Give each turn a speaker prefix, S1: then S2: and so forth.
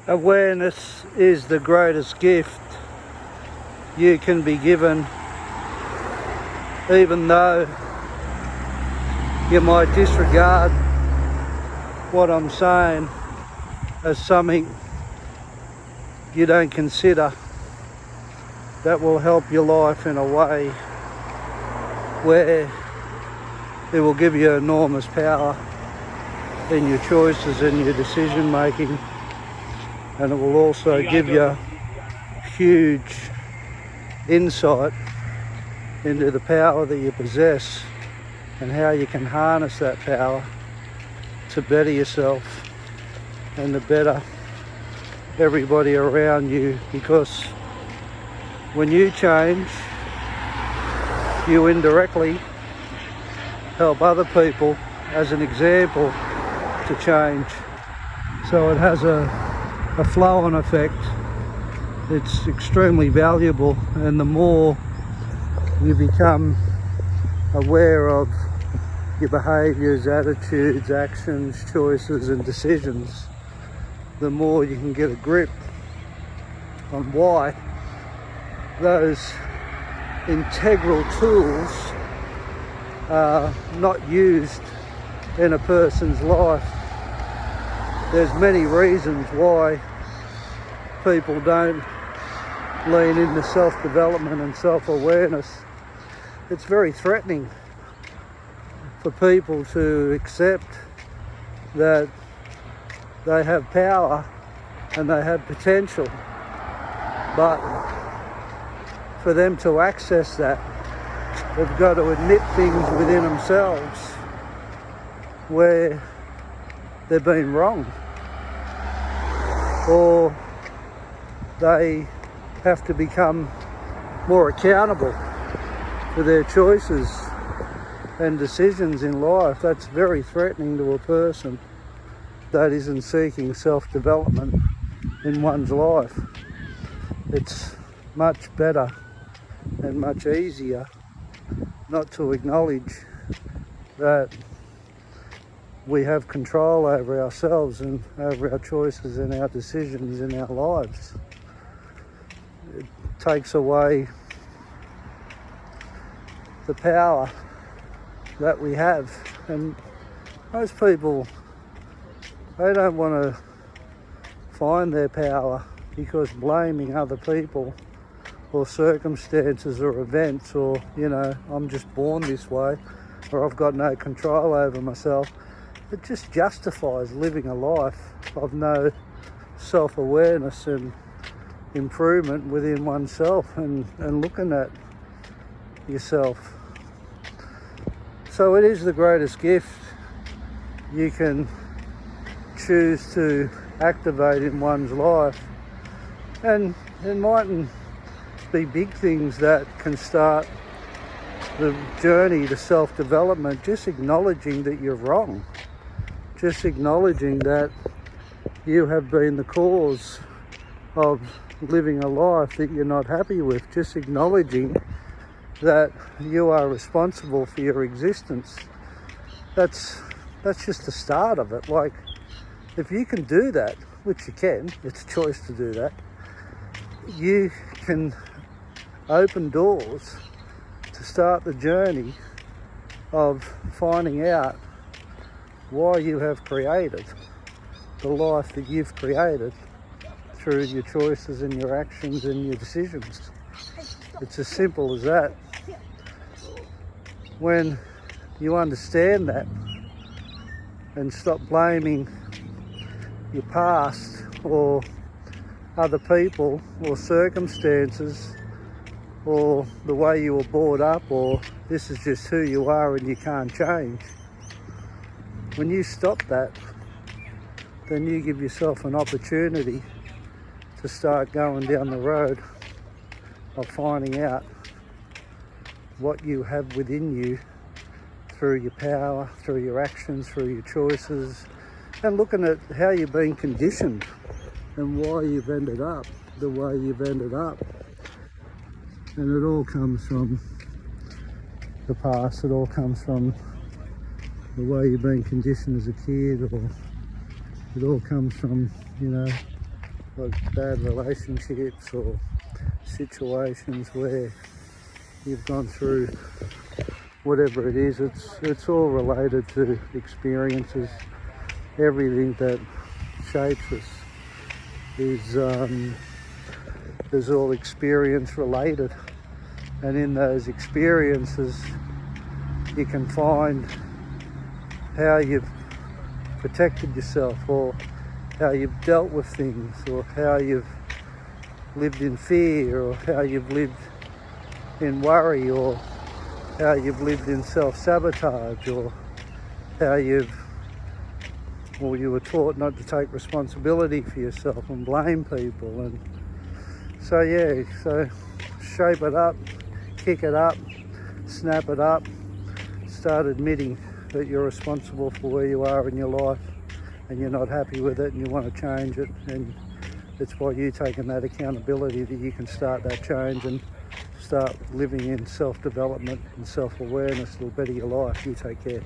S1: Awareness is the greatest gift you can be given, even though you might disregard what I'm saying as something you don't consider. That will help your life in a way where it will give you enormous power in your choices and your decision making, and it will also give you huge insight into the power that you possess and how you can harness that power to better yourself and to better everybody around you, because when you change, you indirectly help other people as an example to change. So it has a flow-on effect. It's extremely valuable, and the more you become aware of your behaviours, attitudes, actions, choices and decisions, the more you can get a grip on why those integral tools are not used in a person's life. There's many reasons why people don't lean into self-development and self-awareness. It's very threatening for people to accept that they have power and they have potential, but for them to access that, they've got to admit things within themselves where they've been wrong, or they have to become more accountable for their choices and decisions in life. That's very threatening to a person that isn't seeking self-development in one's life. It's much better and much easier not to acknowledge that we have control over ourselves and over our choices and our decisions in our lives. It takes away the power that we have, and most people, they don't want to find their power because blaming other people or circumstances or events, or I'm just born this way, or I've got no control over myself, it just justifies living a life of no self-awareness and improvement within oneself and looking at yourself. So it is the greatest gift you can choose to activate in one's life, and it mightn't be big things that can start the journey to self-development. Just acknowledging that you're wrong, just acknowledging that you have been the cause of living a life that you're not happy with, just acknowledging that you are responsible for your existence. That's just the start of it. Like, if you can do that, which you can, it's a choice to do that, you can open doors to start the journey of finding out why you have created the life that you've created through your choices and your actions and your decisions. It's as simple as that. When you understand that and stop blaming your past or other people or circumstances or the way you were brought up, or this is just who you are and you can't change. When you stop that, then you give yourself an opportunity to start going down the road of finding out what you have within you through your power, through your actions, through your choices, and looking at how you've been conditioned and why you've ended up the way you've ended up. And it all comes from the past. It all comes from the way you've been conditioned as a kid, or it all comes from, like bad relationships or situations where you've gone through whatever it is. It's all related to experiences. Everything that shapes us is all experience related, and in those experiences you can find how you've protected yourself, or how you've dealt with things, or how you've lived in fear, or how you've lived in worry, or how you've lived in self-sabotage, or how you were taught not to take responsibility for yourself and blame people. And so shape it up, kick it up, snap it up, start admitting that you're responsible for where you are in your life and you're not happy with it and you want to change it. And it's by you taking that accountability that you can start that change and start living in self-development and self-awareness. It'll better your life. You take care.